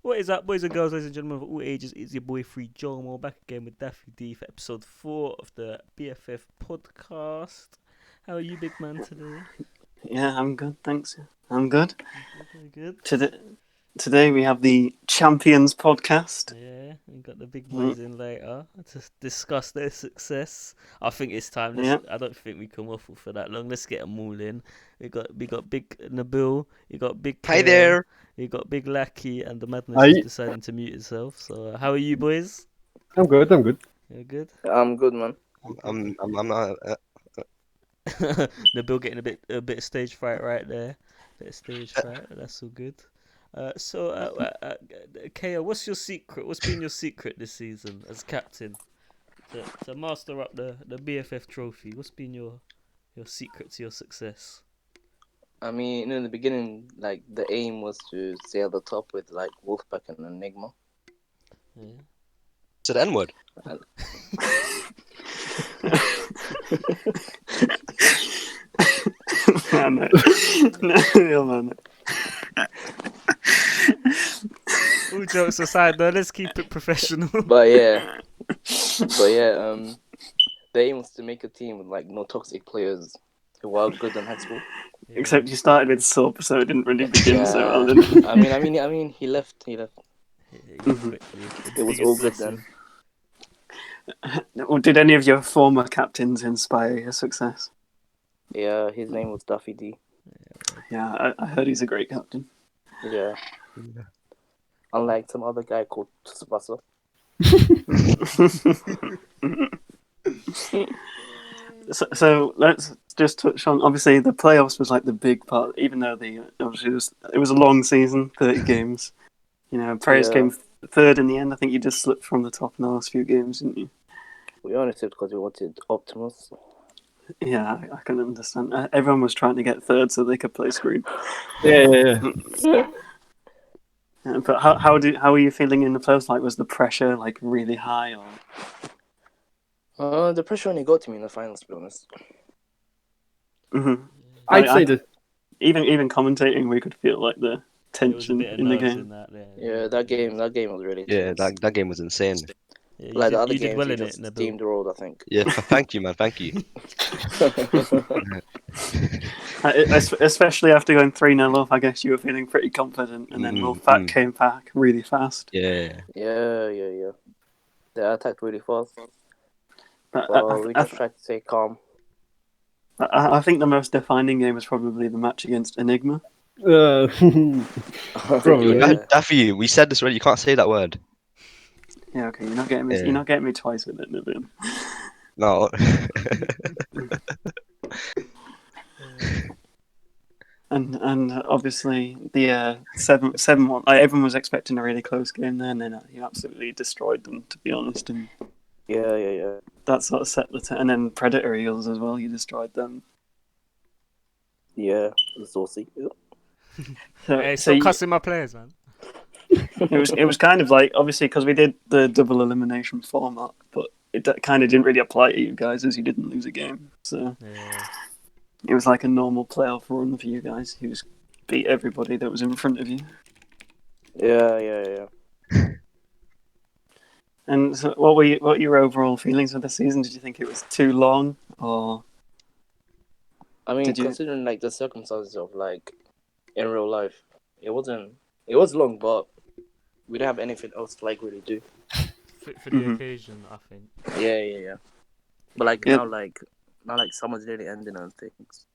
What is up, boys and girls, ladies and gentlemen of all ages? It's your boy Free Jomo back again with DaffyD for episode 4 of the BFF podcast. How are you, big man, today? Yeah, I'm good, thanks. I'm good. Very good. Today we have the Champions podcast. Yeah, we got the big boys in later to discuss their success. I think it's time. I don't think we can waffle for that long. Let's get them all in. We got big Nabil. You got big. Hi there. You got big Lackey, and the madness is deciding to mute itself. So, how are you, boys? I'm good. You're good. I'm good, man. I'm not. Nabil getting a bit of stage fright right there. Bit of stage fright. That's all good. Kaya, what's your secret? What's been your secret this season as captain to master up the BFF trophy? What's been your secret to your success? I mean, in the beginning, like the aim was to stay at the top with like Wolfpack and Enigma. Yeah. It's an N-word. Man. All jokes aside, though, let's keep it professional. But yeah, the aim was to make a team with like no toxic players who were good in high school. Yeah. Except you started with Sub, so it didn't really begin so well, did it? I mean, he left. It was all good then. Well, did any of your former captains inspire your success? Yeah, his name was DaffyD. Yeah, I heard he's a great captain. Yeah. Unlike some other guy called Tsubasa. So let's just touch on, obviously the playoffs was like the big part, even though it was a long season, 30 games. You know, Prayers came third in the end. I think you just slipped from the top in the last few games, didn't you? We only did because we wanted Optimus. Yeah, I can understand. Everyone was trying to get third so they could play screen. Yeah. But how are you feeling in the playoffs? Like, was the pressure like really high or? The pressure only got to me in the finals, to be honest. Mm-hmm. I'd say that even commentating, we could feel like the tension in the game. That game was really tense. That game was insane. Yeah, like the other you games, did well in just it, steamed the road, I think. Yeah, thank you, man. Thank you. Especially after going 3-0 up, I guess you were feeling pretty confident, and then Wolfpack came back really fast. Yeah. They attacked really fast. But we just tried to stay calm. I think the most defining game was probably the match against Enigma. Probably. Daffy, we said this already. You can't say that word. Yeah, okay. You're not getting me twice with it, Nabil. No. And obviously the 7-1. Everyone was expecting a really close game there, and then you absolutely destroyed them. To be honest, and yeah. That sort of set the and then Predator Eagles as well. You destroyed them. Yeah, saucy. So cussing my players, man. It was kind of like, obviously, because we did the double elimination format, but it kind of didn't really apply to you guys as you didn't lose a game. So It was like a normal playoff run for you guys. You just beat everybody that was in front of you. Yeah. And so what were your overall feelings of the season? Did you think it was too long, or? I mean, considering like the circumstances of like in real life, it was long, but we didn't have anything else to like really do for the occasion, I think. Yeah. But now summer's really ending and things.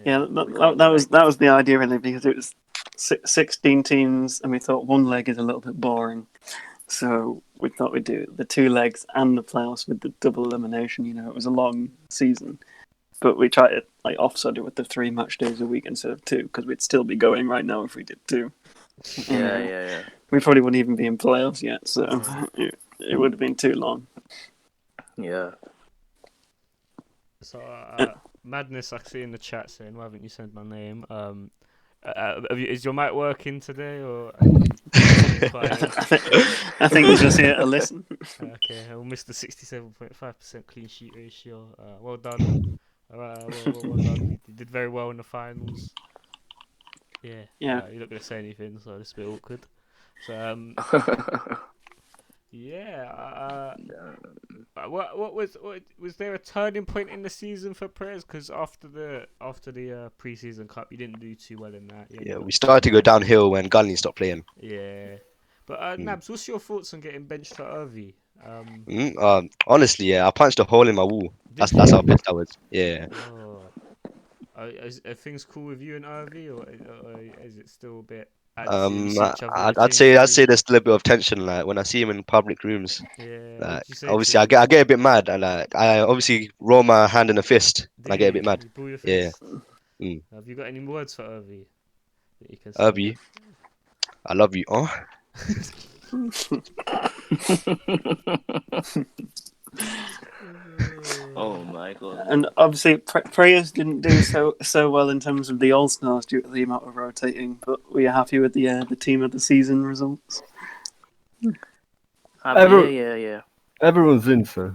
Yeah, that was the idea really, because it was 16 teams, and we thought one leg is a little bit boring, so we thought we'd do the 2 legs and the playoffs with the double elimination. You know, it was a long season, but we tried to offset it with the 3 match days a week instead of 2, because we'd still be going right now if we did 2. Yeah. We probably wouldn't even be in playoffs yet, so it would have been too long. Yeah. So Madness, I see in the chat saying, "Why haven't you sent my name?" Is your mic working today, or? I think he's just here to listen. Okay, well, Mr. 67.5% clean sheet ratio. Well done. Well done. You did very well in the finals. Yeah. You're not going to say anything, so it's a bit awkward. So yeah. What was there a turning point in the season for Prayers? Because after the preseason cup, you didn't do too well in that. Yeah, we started to go downhill when Gunley stopped playing. Yeah, but Nabs, what's your thoughts on getting benched for Irvy? Honestly, yeah, I punched a hole in my wall. That's how pissed I was. Yeah. Oh. Are things cool with you and Irvy, or is it still a bit? I'd say there's still a bit of tension. Like when I see him in public rooms, Yeah. like What you say obviously I get a bit mad, and I obviously roll my hand in a fist, and I get a bit mad. You pull your Yeah. fist? Have you got any words for Irvy that you can say? Irvy, I love you. Oh. Oh my god! And obviously, Prayers didn't do so well in terms of the All Stars due to the amount of rotating. But we are happy with the team of the season results. Yeah. Everyone's in, so.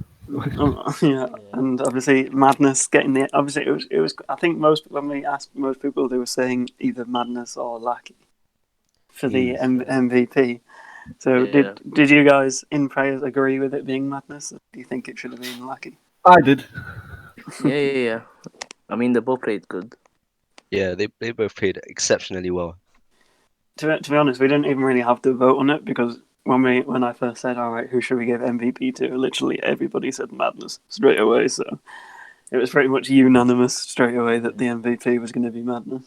Yeah, and obviously Madness getting the. Obviously, it was. I think when we asked most people, they were saying either Madness or Lackey for the MVP. So did you guys in Prayers agree with it being Madness? Or do you think it should have been Lackey? I did. Yeah. I mean, they both played good. Yeah, they both played exceptionally well. To be honest, we didn't even really have to vote on it because when I first said, all right, who should we give MVP to? Literally everybody said Madness straight away. So it was pretty much unanimous straight away that the MVP was going to be Madness.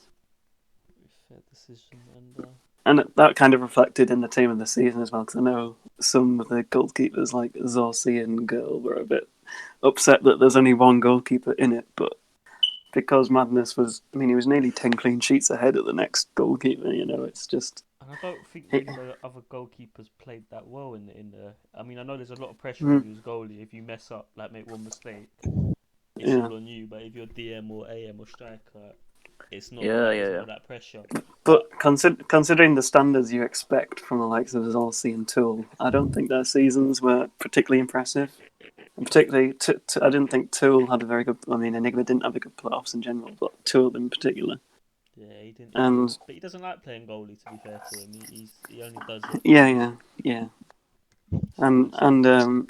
Fair decision, and that kind of reflected in the team of the season as well. Because I know some of the goalkeepers like Zorsi and Girl were a bit upset that there's only one goalkeeper in it, but because Madness was, I mean, he was nearly 10 clean sheets ahead of the next goalkeeper. It's just. And I don't think the other goalkeepers played that well in the. I mean, I know there's a lot of pressure on you as goalie. If you mess up, like make one mistake, it's all on you. But if you're DM or AM or striker, it's not. There's not that pressure. But considering the standards you expect from the likes of Zorsi and Tool, I don't think their seasons were particularly impressive. And particularly, I didn't think Tool had a very good. I mean, Enigma didn't have a good playoffs in general, but Tool in particular. Yeah, he didn't. But he doesn't like playing goalie. To be fair to him, he only does it. Yeah. And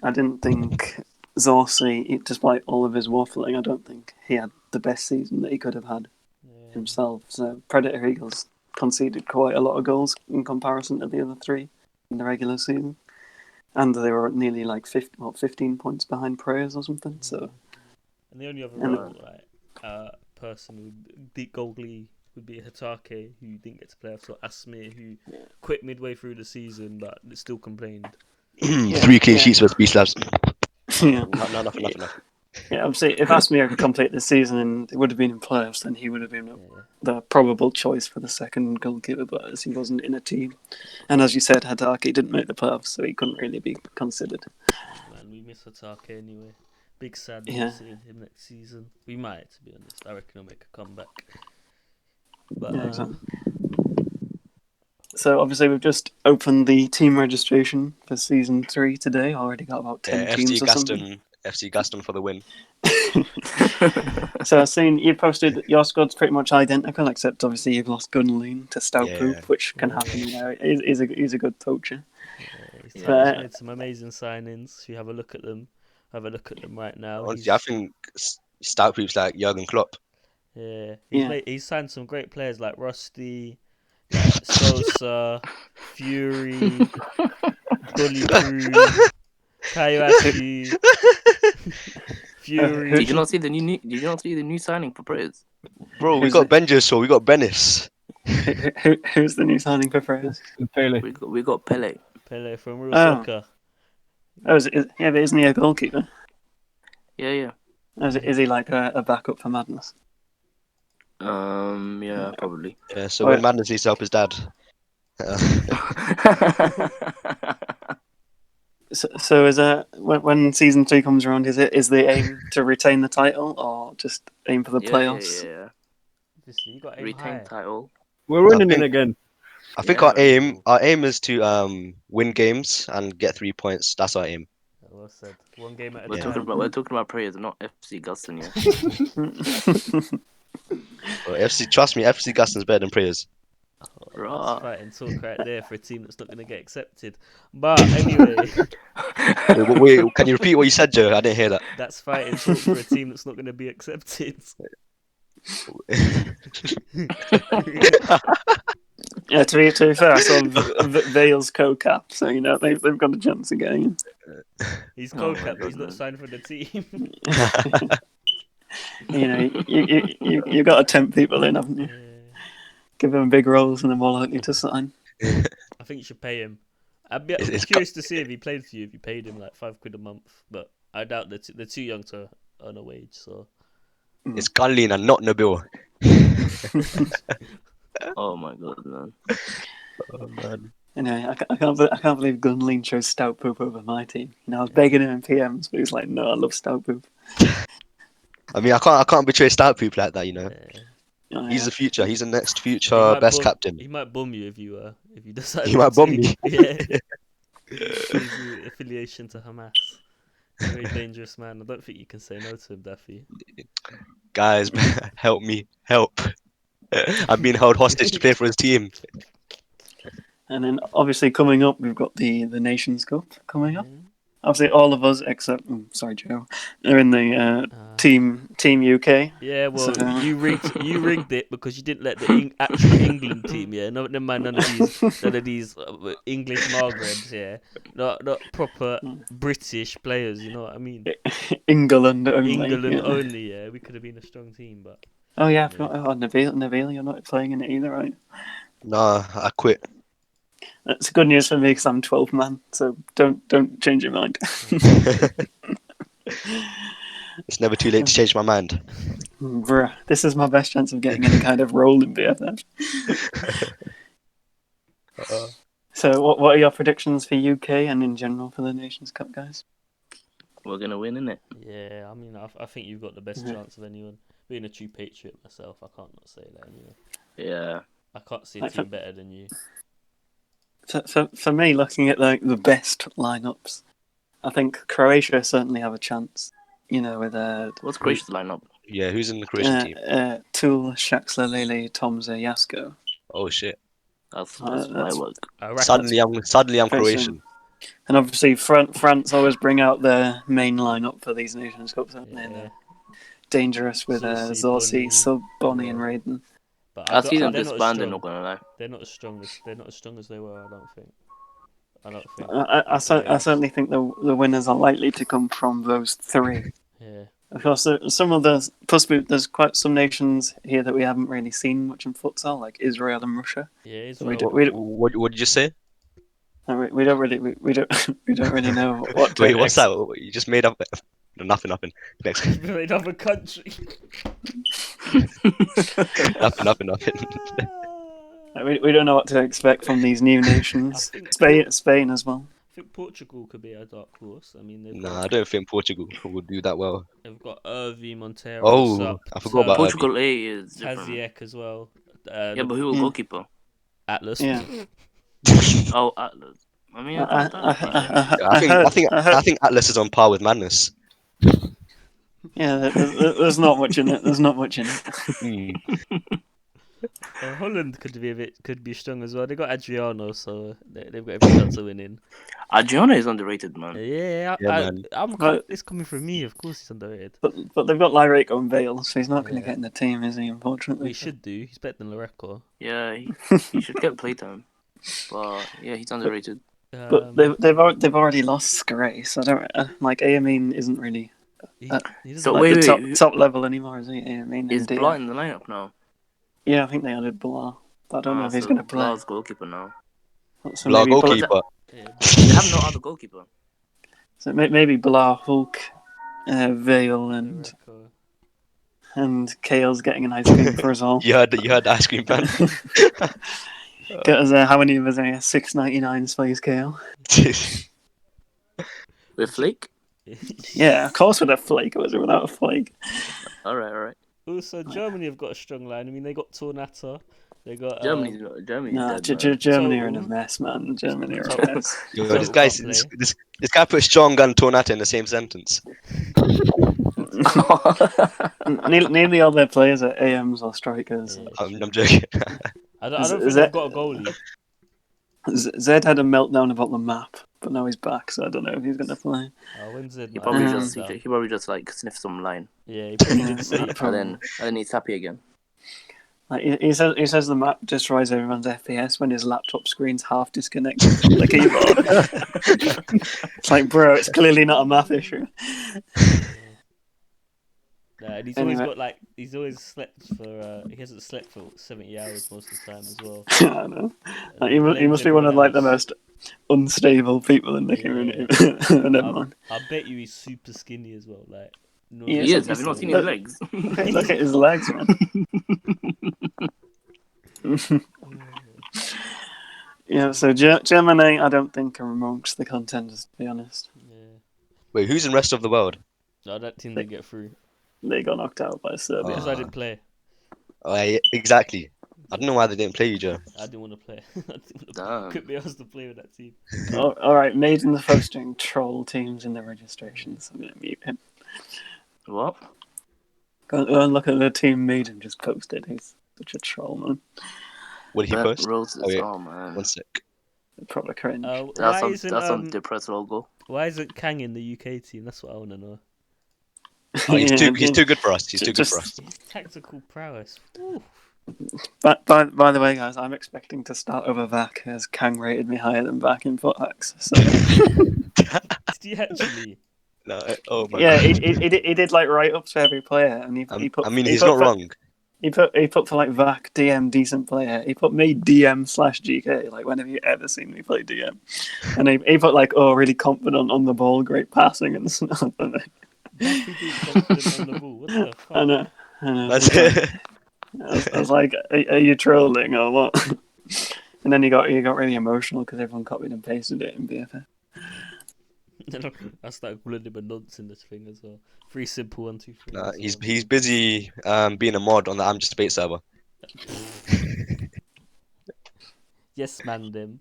I didn't think Zorsi, despite all of his waffling, I don't think he had the best season that he could have had himself. So Predator Eagles conceded quite a lot of goals in comparison to the other three in the regular season. And they were nearly like 15 points behind Prayers or something. So, and the only other person with deep goalie would be Hatake, who didn't get to play. So Asmir, who quit midway through the season but still complained. 3 clean sheets with B slabs. Nothing. Yeah, obviously, if Asmir could complete the season and it would have been in playoffs, then he would have been the probable choice for the second goalkeeper, but as he wasn't in a team. And as you said, Hatake didn't make the playoffs, so he couldn't really be considered. Man, we miss Hatake anyway. Big sadness seeing him next season. We might, to be honest. I reckon he'll make a comeback. But, exactly. So obviously we've just opened the team registration for season 3 today. Already got about 10 teams or something. FC Gaston for the win. So I've seen you posted your squad's pretty much identical, except obviously you've lost Gunleen to Stout Poop, which can happen. He's a good poacher. He's made some amazing signings. If you have a look at them, right now. Honestly, I think Stout Poop's like Jurgen Klopp. Yeah, he's signed some great players like Rusty, like Sosa, Fury, Bully Crew, Kayaki, Fury. Did you not see the new signing for Prayers? Bro, we got Benja, so we got Bennis. Who's the new signing for Prayers? Pele. We got Pele. Pele from Real Soccer. Oh, but isn't he a goalkeeper? Yeah. Is he like a backup for Madness? Yeah, probably. Yeah, so when Madness needs to help his dad. So is when season 3 comes around, is the aim to retain the title or just aim for the playoffs? Yeah. You got retain title. We're winning it again. I think our aim is to win games and get 3 points. That's our aim. Well said. One game at a We're time. talking about Prayers, not FC Gaston. Trust me, FC Gaston's better than Prayers. That's Rah. fighting talk right there for a team that's not going to get accepted. But anyway, Wait, can you repeat what you said, Joe? I didn't hear that. that's fighting talk for a team that's not going to be accepted. Yeah, to be fair, I saw Vale's co-cap, so they've got a chance of getting him. He's Oh my co-cap, but he's not goodness. signed for the team. You got to tempt people in, haven't you? Yeah. Give them big roles, and they're more likely to sign. I think you should pay him. I'd be curious to see if he played for you, if you paid him like £5 a month. But I doubt they're too young to earn a wage. So It's Gunlin and not Nabil. Oh my god, man. Oh, man. I can't believe Gunlean chose Stout Poop over my team. I was begging him in PMs, but he was like, "No, I love Stout Poop." I mean, I can't betray stout people like that, you know. Oh, He's yeah. the future. He's the next he future might best bum- captain. He might bum you if you decide. He might bum me. Yeah. His affiliation to Hamas. Very dangerous man. I don't think you can say no to him, Daffy. Guys, help me, help! I'm being held hostage to play for his team. And then obviously coming up, we've got the Nations Cup coming up. Yeah. Obviously, all of us except Joe, are in the team UK. Yeah, well, So- you rigged it because you didn't let the actual England team. Yeah, no, never mind none of these English Maghrebs. Yeah, not proper British players. You know what I mean? England only. England yeah. only. Yeah, we could have been a strong team, but Oh yeah, I forgot. Oh, Nabil, you're not playing in it either, right? Nah, I quit. That's good news for me because I'm 12th man. So don't change your mind. It's never too late to change my mind. Bruh, this is my best chance of getting any kind of role in BFF. So, what are your predictions for UK and in general for the Nations Cup, guys? We're gonna win, innit? yeah, I mean, I think you've got the best chance of anyone. Being a true patriot myself, I can't not say that anyway. Yeah. I can't see a team better than you. For me, looking at the best lineups, I think Croatia certainly have a chance. With What's Croatia's lineup? Yeah, who's in the Croatian team? Tool, Shaxler, Lele, Tomza, Yasko. Oh shit! That's that's- firework. I reckon Suddenly I'm Very Croatian. And obviously, France always bring out their main lineup for these Nations Cups, don't they? Yeah. They're dangerous with Zorzi, Zorzi, Bonny, Sub, Bonnie, and Raiden. But I see them they're not as disbanding, strong. not gonna lie. They're not as strong as they were. I don't think. I certainly think the winners are likely to come from those three. Yeah. Of course, some of the there's quite some nations here that we haven't really seen much in futsal, like Israel and Russia. Yeah. It's We well, What did you say? We don't really we don't really know what to Wait, what's that? You just made up? Nothing. Next. made up a country. nothing. We don't know what to expect from these new nations. Spain as well. I think Portugal could be a dark horse. I mean, Nah, I don't think Portugal will do that well. they've got Irvi, Montero, Oh, Sup, I forgot about Portugal A is different. Haziek as well. Yeah, but who will goalkeeper? Atlas. Yeah. Oh, Atlas. I mean, I think Atlas is on par with Madness. Yeah, there's not much in it. There's not much in it. Mm. Holland could be strong as well. They got Adriano, so they've got every chance of winning. Adriano is underrated, man. Yeah, man. It's coming from me. Of course, he's underrated. But they've got Lyrico and Vale, so he's not going to get in the team, is he? Unfortunately. We should do. He's better than Loreco. Yeah, he should get playtime. But yeah, he's underrated. But they've already lost Scray, so I don't like Amin isn't really He doesn't So like- wait, top level anymore, is he? Amin Is and Blah in the lineup now? Yeah, I think they added Blah. But I don't know if he's so going to play. Blah's goalkeeper now. So Blah maybe goalkeeper. Yeah. They have no other goalkeeper. So maybe Blah, Hulk, Vale, Loreco. and Kale's getting an ice cream for us all. You heard the ice cream man. Get us how many of us are here? $6.99 plays Kale. With Flake? Yeah, of course with a flake. Was it without a flake? Alright. Also, Germany have got a strong line. I mean, they got Tornata. They got Germany's No, dead, man. Germany So- are in a mess, man. Germany are So- a mess. Yo, So this guy put strong and Tornata in the same sentence. Nearly all their players are AMs or strikers. Yeah. I'm joking. I don't think they've got a goalie. Zed had a meltdown about the map, but now he's back, so I don't know if he's going to play. When's Zed? He Like, probably meltdown? just like sniffed some line, Yeah, he probably did sleep. and then he's happy again. Like he says the map destroys everyone's FPS when his laptop screen's half disconnected from the keyboard. It's like, bro, it's clearly not a map issue. And he's Anyway. always slept for. He hasn't slept for 70 hours most of the time as well. I know. Like, he must be one of like the most unstable people in the community. Never mind. I bet you he's super skinny as well. Like, no, He is. Have you not seen his legs? Look at his legs, man. Yeah, so Germany, I don't think are amongst the contenders, to be honest. Yeah. Wait, who's in rest of the world? No, that team didn't get through. They got knocked out by Serbia. Because I didn't play. Oh, yeah, exactly. I don't know why they didn't play you, Joe. I didn't want to play. Damn. Couldn't be asked to play with that team. All right, Maiden's posting troll teams in the registrations. I'm going to mute him. What? Go and look at the team Maiden just posted. He's such a troll, man. What did he post? Roses. Oh, yeah. Oh man. One sec. Proper cringe. That's some depressed logo. Why isn't Kang in the UK team? That's what I want to know. Oh, he's too good for us. He's too good for us. His tactical prowess. Ooh. But by the way, guys, I'm expecting to start over Vac as Kang rated me higher than Vac in foot hacks. So. Did he actually? No. Oh my Yeah, God. he did like write ups for every player, and he put. I mean, he he's put not for, wrong. He put for like Vac DM decent player. He put me DM/GK. Like, when have you ever seen me play DM? And he put like, oh, really confident on the ball, great passing and stuff. And DaffyD confident on the ball. What the fuck? I know. That's it. I was like, are you trolling or what? And then he got really emotional because everyone copied and pasted it in BFF. I started calling him a nonce in this thing as well. 3 simple 1 2 3. Nah, he's busy being a mod on the I'm Just Debate server. Yes, man, them.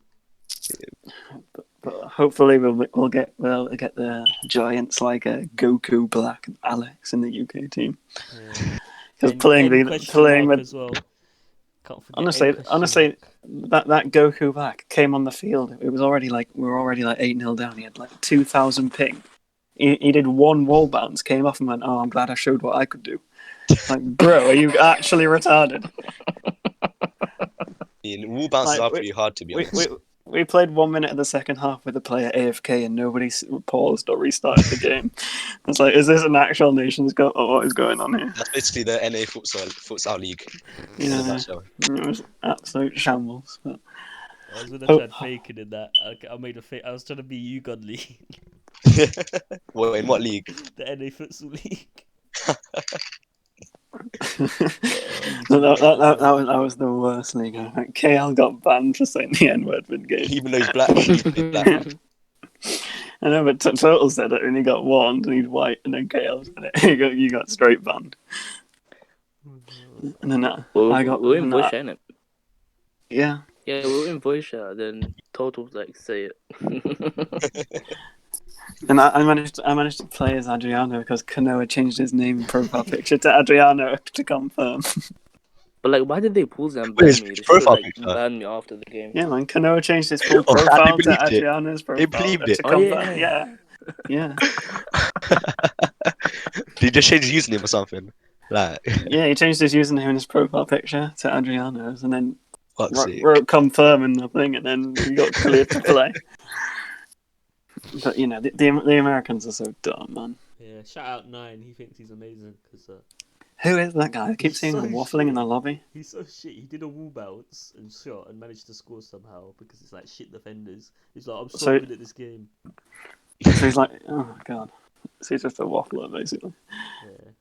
But hopefully we'll get the giants like Goku, Black, and Alex in the UK team. Because playing with as well. Can't forget honestly, that Goku Black came on the field. It was already like we were already like 8-0 down. He had like 2,000 ping. He did one wall bounce, came off and went, "Oh, I'm glad I showed what I could do." Like, bro, are you actually retarded? Wall bounces are pretty hard, to be honest. We played 1 minute of the second half with the player AFK and nobody paused or restarted the game. It's like, is this an actual Nations Cup or what is going on here? That's basically the NA futsal league. Yeah, it was absolute shambles. But... I was gonna try faking in that. I made a fake. I was trying to be you godly. Well, in what league? The NA futsal league. that was the worst league. KL got banned for saying the N-word mid-game. Even though he's black. He's black. I know, but Total said it and he got warned and he's white, and then KL said it. You got straight banned. And then I got... We were in voice chat, innit? Yeah. Yeah, we were in voice chat, then Total was like, say it. And I managed to play as Adriano because Kanoa changed his name and profile picture to Adriano to confirm. But like, why did they pause and Wait, ban me? They should profile have picture? banned me after the game. Yeah, man, Kanoa changed his full Oh, profile they to believed it. Adriano's profile. They believed it. To Oh, confirm. yeah. Yeah. Did he just change his username or something? Like, Yeah, he changed his username and his profile picture to Adriano's, and then wrote confirm in the thing, and then he got cleared to play. But you know, the Americans are so dumb, man. Yeah, shout out 9. He thinks he's amazing because Who is that guy? I keep He's seeing so him waffling in the lobby. he's so shit. He did a wall bounce and shot and managed to score somehow because it's like shit defenders. He's like, I'm so good at this game. So he's like, oh my god. So he's just a waffler, basically. Yeah.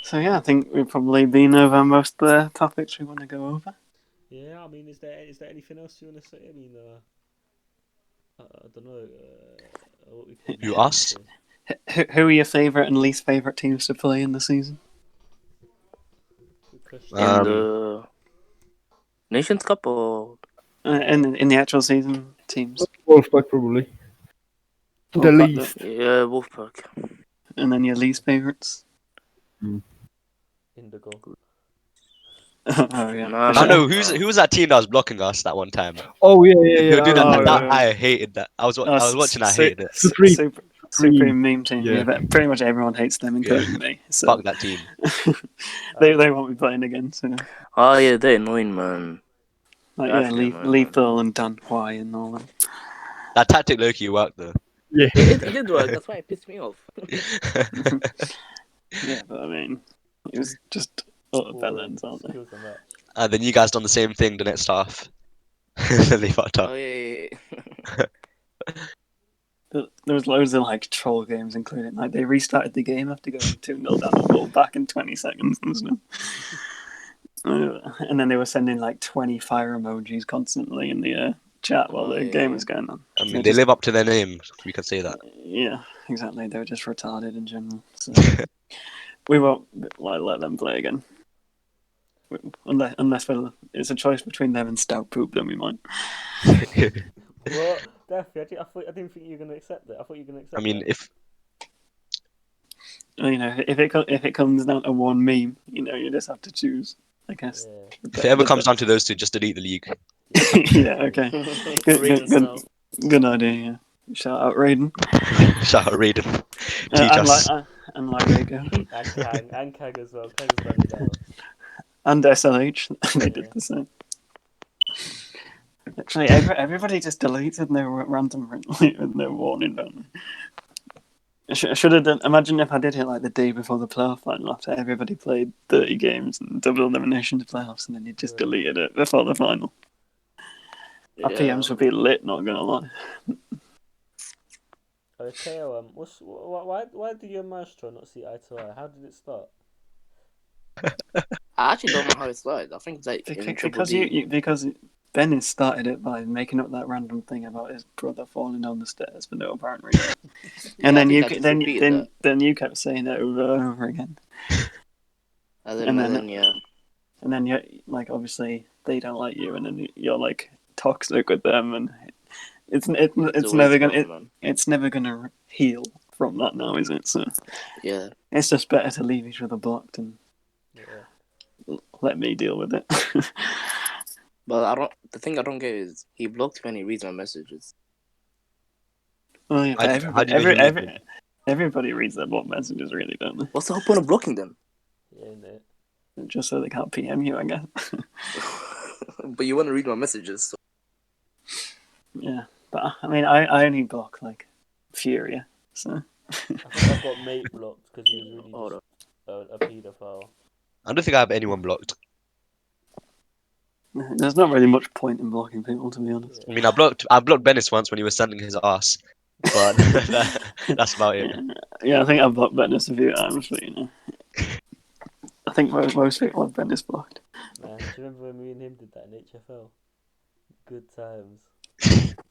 So yeah, I think we've probably been over most of the topics we want to go over. Yeah, I mean, is there anything else you want to say? I mean, I don't know. What we can You asked? Who are your favourite and least favourite teams to play in the season? Good question. In the Nations Cup or In the actual season, teams. Wolfpack, probably. The least. yeah, Wolfpack. And then your least favourites? Indigo. Oh yeah. Nah, I man. know who was that team that was blocking us that one time. Oh yeah, They would do that. Oh, That yeah. I hated that. I was watching. I hated it. Supreme. Supreme meme team. Yeah. Yeah, but pretty much everyone hates them, including Yeah. me. So Fuck that team. they won't be playing again. So Oh yeah, they're annoying, man. like They're yeah, actually annoying, man. Lethal and Dan White and all that. That tactic Loki worked though. Yeah. It did work. That's why it pissed me off. Yeah, but I mean, it was just utter bellends, aren't they? Skills and that. And then you guys done the same thing the next half. They fucked up. Oh yeah. There was loads of like troll games, including like they restarted the game after going 2-0 down the ball back in 20 seconds and stuff. And then they were sending like 20 fire emojis constantly in the chat while the game was going on. I mean, they live up to their name. We can say that. Yeah, exactly. They were just retarded in general. So we won't let them play again. Unless it's a choice between them and Stout Poop, then we might. What? Daffy, I didn't think you were going to accept it. I thought you were going to accept I mean, it. You know, if it comes down to one meme, you know, you just have to choose. I guess. Yeah. if it ever comes down to those two, just delete the league. Yeah. Okay. Good idea. Yeah. Shout out Raiden. Shout out Raiden. Teach us. And like Rago. And Kang as well. Kang's done it now. And SLH. They did the same. Actually, everybody just deleted their random their warning, don't they? I should have done. Imagine if I did it like the day before the playoff final, after everybody played 30 games and double elimination to playoffs, and then you just deleted it before the final. Our PMs would be lit, not gonna lie. Okay, why did you and Maestro not see eye to eye? How did it start? I actually don't know how it started. I think it's like in Triple D. Because Dennis started it by making up that random thing about his brother falling down the stairs for no apparent reason, and then you kept saying it over and over again. And then you like obviously they don't like you, and then you're like toxic with them, and it's never gonna heal from that now, is it? So yeah, it's just better to leave each other blocked and let me deal with it. But the thing I don't get is he blocked when he reads my messages. Oh yeah, but everybody reads their block messages, really, don't they? What's the whole point of blocking them? Yeah, innit? Just so they can't PM you, I guess. But you want to read my messages, so. Yeah, but I mean, I only block like Furia, so. I think I've got mate blocked because he was really just a paedophile. I don't think I have anyone blocked. There's not really much point in blocking people, to be honest. I mean, I blocked Bennis once when he was sending his ass, but that's about it. Yeah, I think I've blocked Bennis a few times, but you know, I think most people have Bennis blocked. Man, do you remember when me and him did that in HFL? Good times.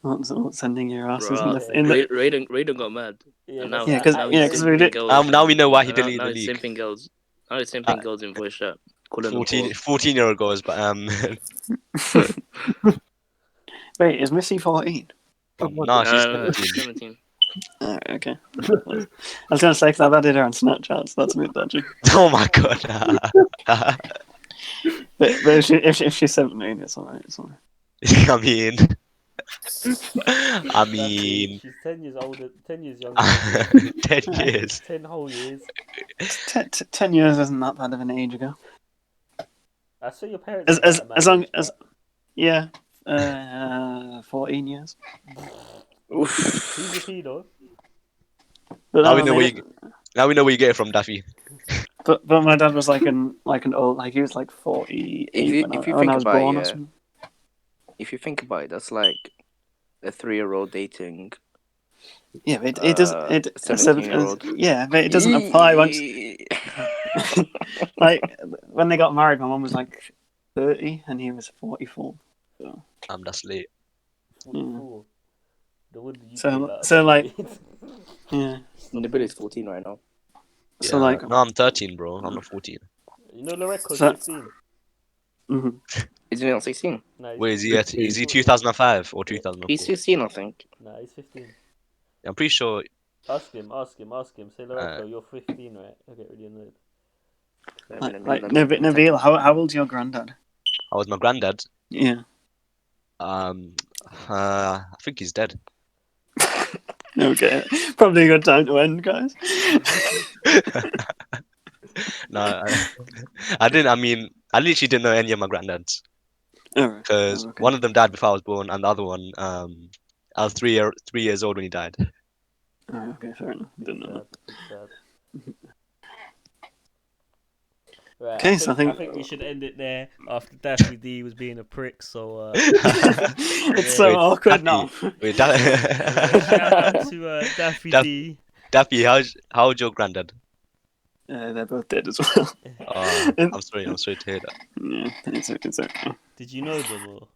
What's sending your asses in the Raiden got mad. Because we did. Now we know why he deleted the league. Simping girls. Now he's simping girls in voice chat. 14-year-old girls, but Wait, is Missy 14? No, she's 17. Okay. I was gonna say, because I've added her on Snapchat, so that's a bit dodgy. Oh my god. but if she's 17, it's alright. I mean, she's 10 years older, 10 years younger. 10 years. 10 whole years. 10 years isn't that bad of an age ago. I saw your parents. As long as 14 years. Who's a pedo? Now we know where you get it from, Daffy. But my dad was like an old, like he was like 48 when I was born. If you think about it, that's like a 3-year-old dating. Yeah, but it doesn't. 17-year-old. Yeah, but it doesn't apply once. Like when they got married, my mum was like 30 and he was 44. So. That's late. 44. So like, yeah. Nibiru's 14 right now. Yeah, so like, no, I'm 13, bro. I'm not 14. You know Loreco's 15. Mm-hmm. Is he not 16? No, Wait, is he 2005 or 2004? He's 16, I think. No, he's 15. I'm pretty sure. Ask him. Say, Loreco, you're 15, right? I'll get really annoyed. Like Nabil, how old's your granddad? I was my granddad. Yeah. I think he's dead. Okay. Probably a good time to end, guys. No, I didn't. I mean, I literally didn't know any of my granddads Alright. because Okay. one of them died before I was born, and the other one, I was 3 years old when he died. Oh, okay, fair enough. Didn't know Sad. Right, Okay, so I I think think we should end it there after DaffyD was being a prick. So it's so Wait, awkward Daffy, now. Wait, shout out to DaffyD. Daffy, how old's your granddad? They're both dead as well. I'm sorry to hear that. Yeah, it's okay. Did you know them or?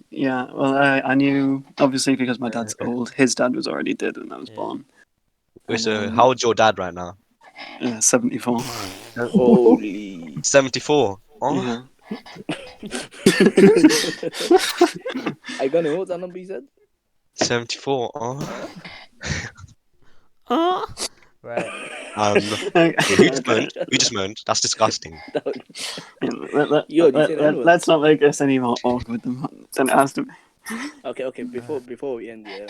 Yeah, well, I knew, obviously, because my dad's old. His dad was already dead when I was born. Wait, so how old's your dad right now? 74. Holy. 74. Oh, Yeah. I got it. What was that number you said? 74. Oh. Right. Who just moaned? Who just moaned? That's disgusting. Let's not make this any more awkward than it has to be. Okay. Before we end, yeah.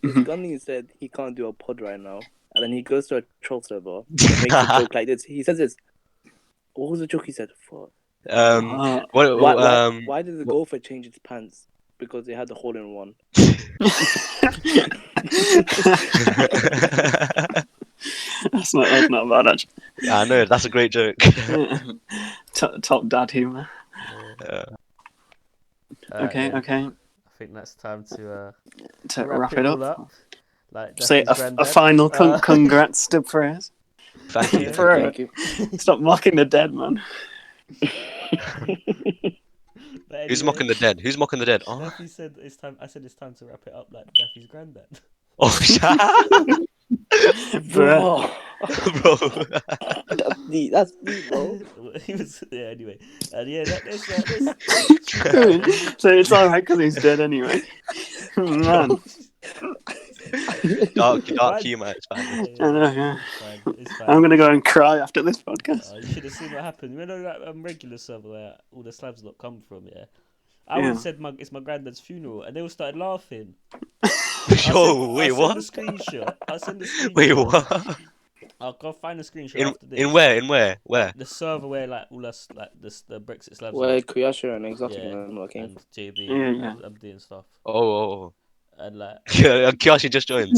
If Gunny said he can't do a pod right now, and then he goes to a troll server and makes a joke like this. He says this. What was the joke he said? Fuck. Why did the golfer change its pants? Because they had the hole in one. That's not bad, actually. Yeah, I know, that's a great joke. Top dad humor. Okay. I think that's time to wrap it all up. Like Say Daffy's a granddad. final congrats to Prayers. Thank you. Thank you. Stop mocking the dead, man. But Who's anyway, mocking the dead? Who's mocking the dead? Oh, Daffy said it's time. I said it's time to wrap it up like Daffy's granddad. oh, Bro. bro. That's deep, bro. He was anyway. And yeah, that's So it's alright because he's dead anyway. Man. Dark humor. It's fine. I know, yeah. It's fine. I'm gonna go and cry after this podcast. You should have seen what happened. You know that regular server where all the slabs lot come from, yeah? I would have said it's my granddad's funeral, and they all started laughing. Wait, what? I'll send the screenshot. Wait, what? I'll go find a screenshot after this. In where? Where? The server where like all us like the Brexit slabs. Where Kuyasha and Exotic and working. JB Yeah. I'm doing stuff. Oh. And like Kyoshi just joined.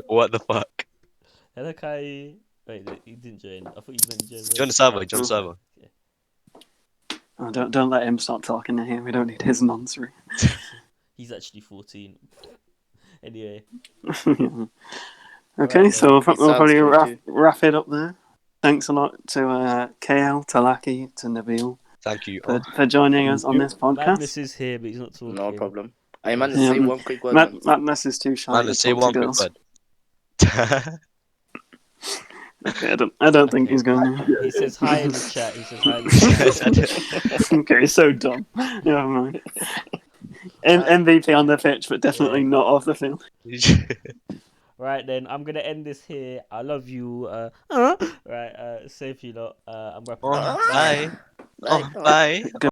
What the fuck? hello Kai. Wait, he didn't join. I thought you meant to join. Join the server. Join the server. Oh, don't let him start talking in here. We don't need his nonsense. He's actually 14. Anyway. Okay, Right, so we'll probably too. wrap it up there. Thanks a lot to KL, to Laki, to Nabil Thank you. for joining us on this podcast. Madness is here, but he's not talking. No problem. I man, say one quick word. Madness is too shy. Man, say one quick word. Okay, I don't think he's going to. He says hi in the chat. Okay, he's so dumb. Never mind. MVP on the pitch, but definitely not off the field. Right then, I'm gonna end this here. I love you. Right, save you lot. I'm wrapping up. Bye. Bye.